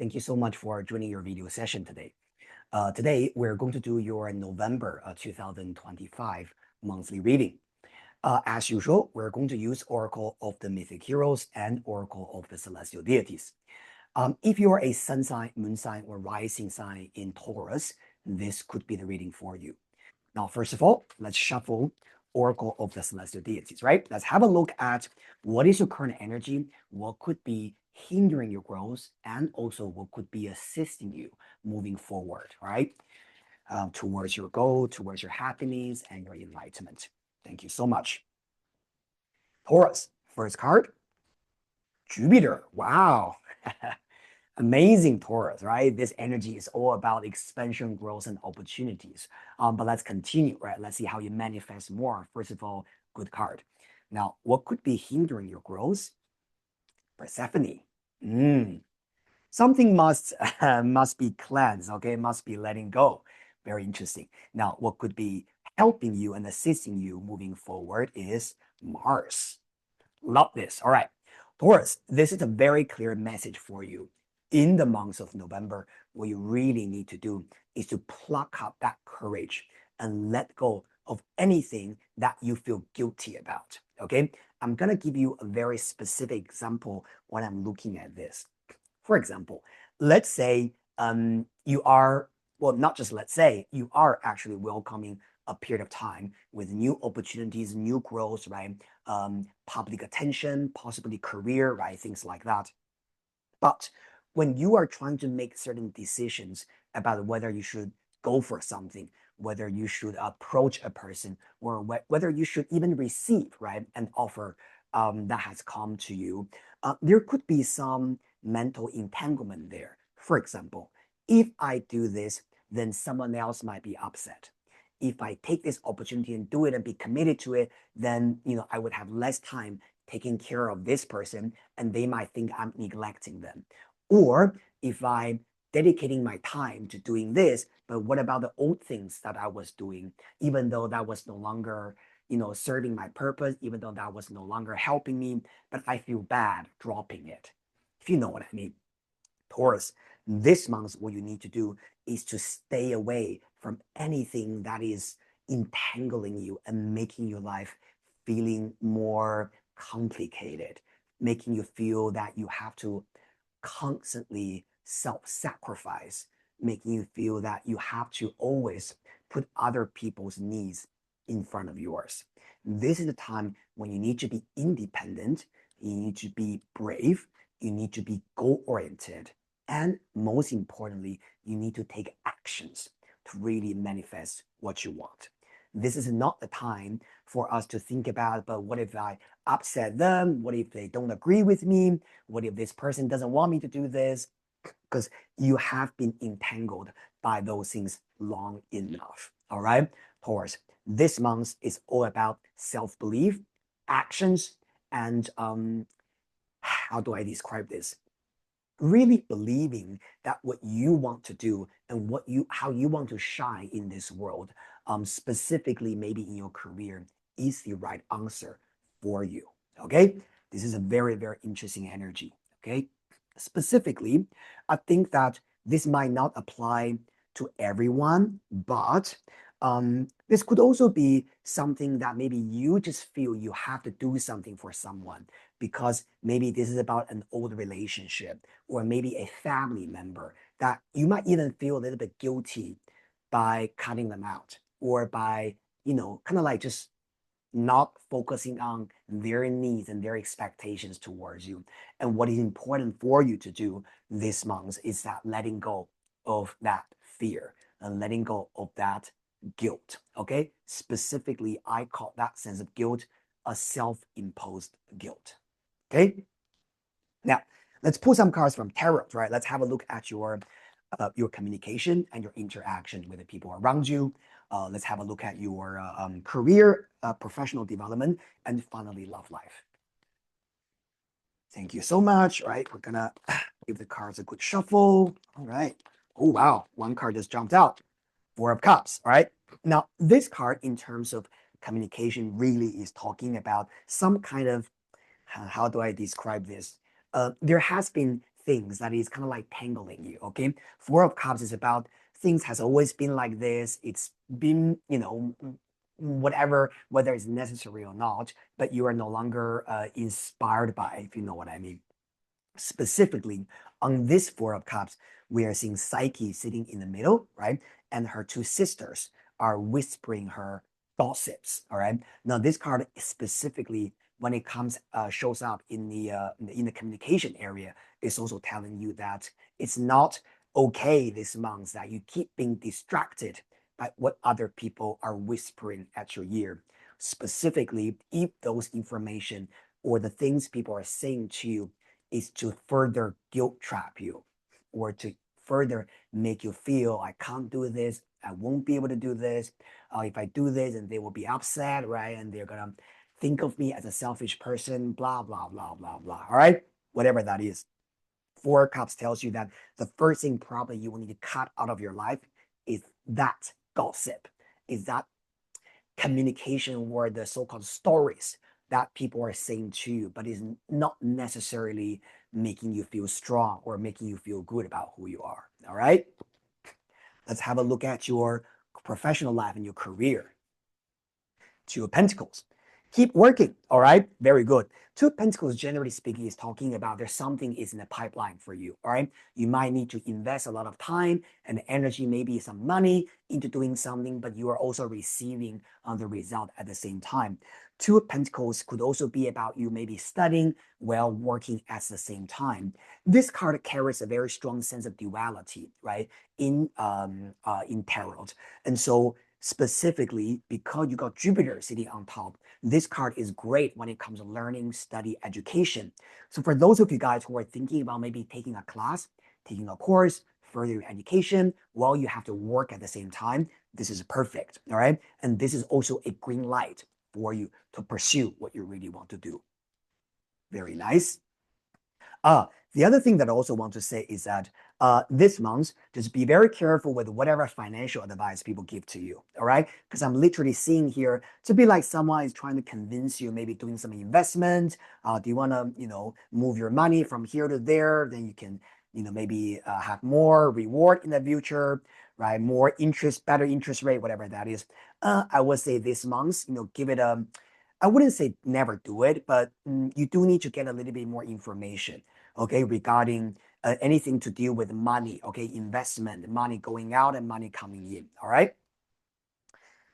Thank you so much for joining your video session today. Today, we're going to do your November 2025 monthly reading. As usual, we're going to use Oracle of the Mythic Heroes and Oracle of the Celestial Deities. If you're a sun sign, moon sign, or rising sign in Taurus, this could be the reading for you. Now, first of all, let's shuffle Oracle of the Celestial Deities, right? Let's have a look at what is your current energy, what could be hindering your growth, and also what could be assisting you moving forward, right? Towards your goal, towards your happiness and your enlightenment. Thank you so much. Taurus, first card, Jupiter. Wow. Amazing Taurus, right? This energy is all about expansion, growth, and opportunities. But let's continue, right? Let's see how you manifest more. First of all, good card. Now, what could be hindering your growth? Persephone. Something must be cleansed, okay? Must be letting go. Very interesting. Now, what could be helping you and assisting you moving forward is Mars. Love this. All right. Taurus, this is a very clear message for you. In the month of November, what you really need to do is to pluck up that courage and let go of anything that you feel guilty about. Okay, I'm gonna give you a very specific example when I'm looking at this. For example, let's say you are, well, not just let's say, you are actually welcoming a period of time with new opportunities, new growth, right? Public attention, possibly career, right? Things like that. But when you are trying to make certain decisions about whether you should go for something, whether you should approach a person, or whether you should even receive, right, an offer that has come to you, there could be some mental entanglement there. For example, if I do this, then someone else might be upset. If I take this opportunity and do it and be committed to it, then I would have less time taking care of this person, and they might think I'm neglecting them. Or if I'm dedicating my time to doing this, but what about the old things that I was doing, even though that was no longer, serving my purpose, even though that was no longer helping me, but I feel bad dropping it. If you know what I mean. Taurus, this month, what you need to do is to stay away from anything that is entangling you and making your life feeling more complicated, making you feel that you have to constantly self-sacrifice, making you feel that you have to always put other people's needs in front of yours. This is the time when you need to be independent, you need to be brave, you need to be goal-oriented, and most importantly, you need to take actions to really manifest what you want. This is not the time for us to think about, but what if I upset them? What if they don't agree with me? What if this person doesn't want me to do this? Because you have been entangled by those things long enough. All right, Taurus, this month is all about self-belief, actions, and how do I describe this? Really believing that what you want to do and how you want to shine in this world, specifically maybe in your career, is the right answer for you. Okay, this is a very, very interesting energy. Okay, specifically, I think that this might not apply to everyone, but this could also be something that maybe you just feel you have to do something for someone because maybe this is about an old relationship or maybe a family member that you might even feel a little bit guilty by cutting them out or by, kind of like just not focusing on their needs and their expectations towards you. And what is important for you to do this month is that letting go of that fear and letting go of that guilt. Okay. Specifically, I call that sense of guilt a self-imposed guilt. Okay. Now, let's pull some cards from tarot, right? Let's have a look at your communication and your interaction with the people around you. Let's have a look at your career, professional development, and finally, love life. Thank you so much. All right, we're gonna give the cards a good shuffle. All right. Oh, wow. One card just jumped out. Four of Cups. All right. Now, this card, in terms of communication, really is talking about some kind of, how do I describe this? There has been things that is kind of like tangling you. Okay, Four of Cups is about things has always been like this. It's been, whatever, whether it's necessary or not, but you are no longer inspired by, if you know what I mean. Specifically, on this Four of Cups, we are seeing Psyche sitting in the middle, right? And her two sisters are whispering her gossips, all right? Now, this card specifically, when it comes shows up in the communication area, is also telling you that it's not okay this month that you keep being distracted by what other people are whispering at your ear. Specifically, if those information or the things people are saying to you is to further guilt trap you or to further make you feel I can't do this, I won't be able to do this. If I do this, and they will be upset, right? And they're gonna think of me as a selfish person, blah, blah, blah, blah, blah. All right, whatever that is. Four Cups tells you that the first thing probably you will need to cut out of your life is that gossip, is that communication or the so-called stories that people are saying to you, but is not necessarily making you feel strong or making you feel good about who you are. All right. Let's have a look at your professional life and your career. Two of Pentacles. Keep working. All right. Very good. Two of Pentacles, generally speaking, is talking about there's something is in the pipeline for you. All right. You might need to invest a lot of time and energy, maybe some money into doing something, but you are also receiving the result at the same time. Two of Pentacles could also be about you maybe studying while working at the same time. This card carries a very strong sense of duality, right? In tarot. And so specifically, because you got Jupiter sitting on top, this card is great when it comes to learning, study, education. So for those of you guys who are thinking about maybe taking a class, taking a course, further your education, while you have to work at the same time, this is perfect, all right? And this is also a green light for you to pursue what you really want to do. Very nice. The other thing that I also want to say is that this month, just be very careful with whatever financial advice people give to you, all right? Because I'm literally seeing here to be like someone is trying to convince you, maybe doing some investment. Do you want to, move your money from here to there? Then you can, maybe have more reward in the future, right? More interest, better interest rate, whatever that is. I would say this month, give it a, I wouldn't say never do it, but you do need to get a little bit more information, okay, regarding anything to do with money, okay, investment, money going out and money coming in, all right?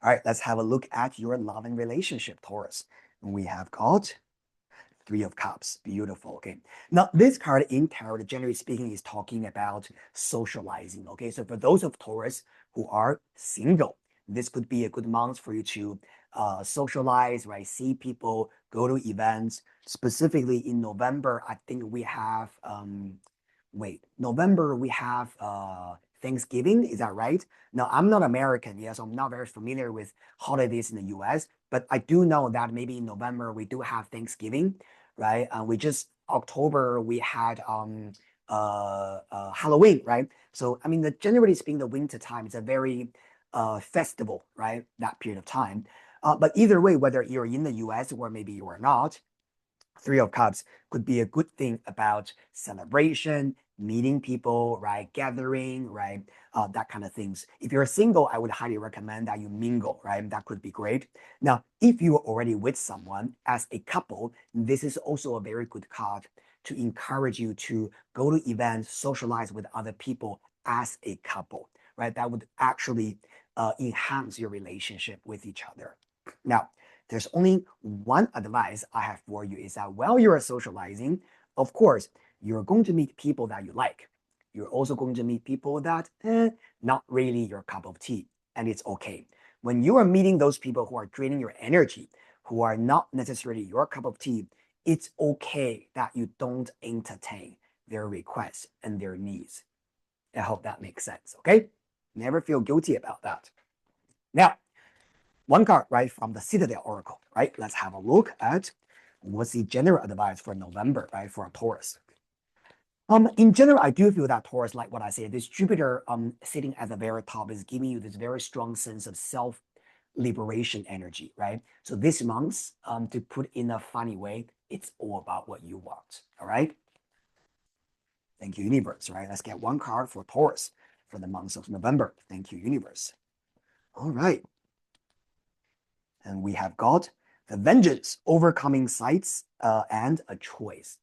All right, let's have a look at your love and relationship, Taurus. We have got Three of Cups. Beautiful. Okay. Now, this card in tarot, generally speaking, is talking about socializing. Okay. So for those of Taurus who are single, this could be a good month for you to socialize, right? See people, go to events. Specifically in November, I think we have November we have Thanksgiving, is that right? Now, I'm not American, yes, so I'm not very familiar with holidays in the US, but I do know that maybe in November we do have Thanksgiving, right? We just October we had Halloween, right? So I mean, generally speaking, the winter time is a very festival, right? That period of time. But either way, whether you're in the US or maybe you are not, Three of Cups could be a good thing about celebration, meeting people, right? Gathering, right? That kind of things. If you're single, I would highly recommend that you mingle, right? That could be great. Now, if you are already with someone as a couple, this is also a very good card to encourage you to go to events, socialize with other people as a couple, right? That would actually enhance your relationship with each other. Now, there's only one advice I have for you is that while you're socializing, of course, you're going to meet people that you like. You're also going to meet people that not really your cup of tea, and it's okay. When you are meeting those people who are draining your energy, who are not necessarily your cup of tea, it's okay that you don't entertain their requests and their needs. I hope that makes sense, okay? Never feel guilty about that. Now, one card, right, from the Citadel Oracle, right? Let's have a look at what's the general advice for November, right, for a Taurus. In general, I do feel that Taurus, like what I said, this Jupiter sitting at the very top is giving you this very strong sense of self-liberation energy, right? So this month, to put in a funny way, it's all about what you want, all right? Thank you, universe, right? Let's get one card for Taurus for the month of November. Thank you, universe. All right. And we have got the vengeance, overcoming sights, and a choice.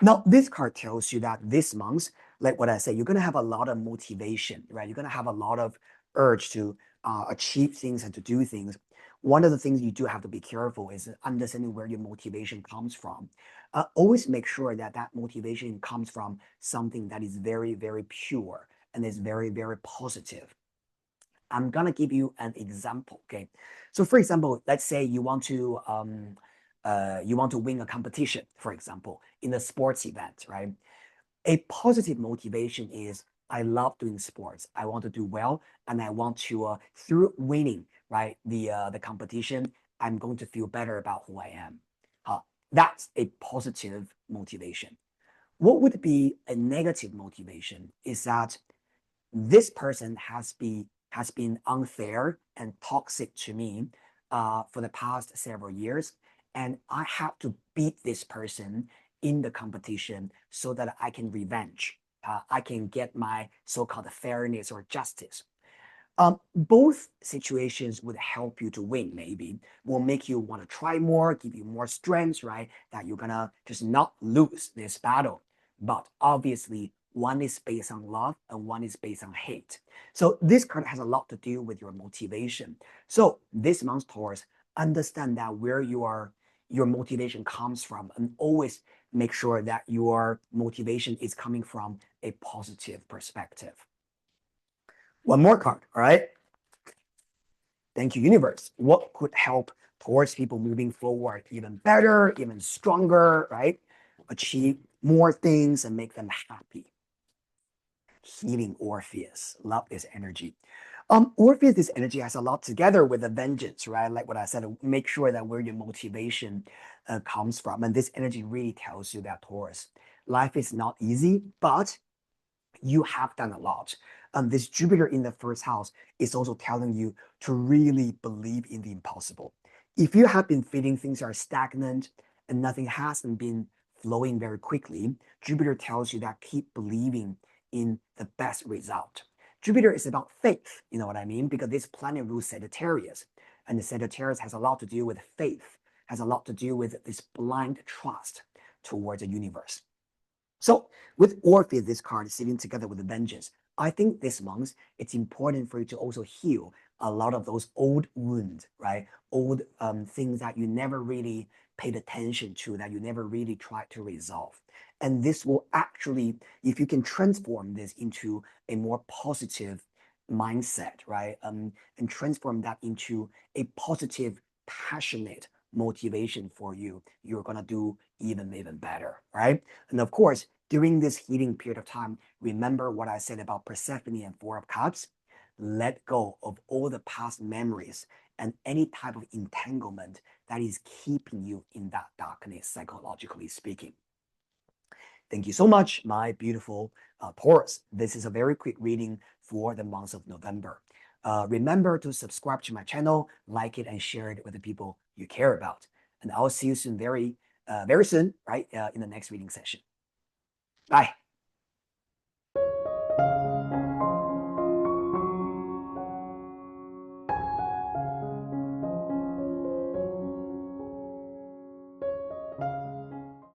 Now, this card tells you that this month, like what I said, you're going to have a lot of motivation, right? You're going to have a lot of urge to achieve things and to do things. One of the things you do have to be careful is understanding where your motivation comes from. Always make sure that that motivation comes from something that is very, very pure and is very, very positive. I'm gonna give you an example. Okay, so for example, let's say you want to win a competition, for example, in a sports event, right? A positive motivation is I love doing sports. I want to do well, and I want to through winning, right, the competition, I'm going to feel better about who I am. That's a positive motivation. What would be a negative motivation is that this person has been unfair and toxic to me for the past several years, and I have to beat this person in the competition so that I can revenge. I can get my so-called fairness or justice. Both situations would help you to win, maybe, will make you want to try more, give you more strength, right? That you're gonna just not lose this battle. But obviously, one is based on love and one is based on hate. So this card has a lot to do with your motivation. So this month, Taurus, understand that where your motivation comes from, and always make sure that your motivation is coming from a positive perspective. One more card, all right? Thank you, universe. What could help towards people moving forward even better, even stronger, right? Achieve more things and make them happy. Healing Orpheus. Love this energy. Orpheus, this energy has a lot together with the vengeance, right? Like what I said, make sure that where your motivation comes from. And this energy really tells you that, Taurus, life is not easy, but you have done a lot. This Jupiter in the first house is also telling you to really believe in the impossible. If you have been feeling things are stagnant and nothing hasn't been flowing very quickly, Jupiter tells you that keep believing in the best result. Jupiter is about faith, you know what I mean? Because this planet rules Sagittarius, and the Sagittarius has a lot to do with faith, has a lot to do with this blind trust towards the universe. So with Orpheus, this card sitting together with the vengeance, I think this month it's important for you to also heal a lot of those old wounds, right? Old things that you never really paid attention to, that you never really tried to resolve. And this will actually, if you can transform this into a more positive mindset, right? And transform that into a positive, passionate motivation for you, you're gonna do even better, right? And of course, during this healing period of time, remember what I said about Persephone and Four of Cups. Let go of all the past memories and any type of entanglement that is keeping you in that darkness, psychologically speaking. Thank you so much, my beautiful Taurus. This is a very quick reading for the month of November. Remember to subscribe to my channel, like it, and share it with the people you care about. And I'll see you soon, very soon, right, in the next reading session. Bye.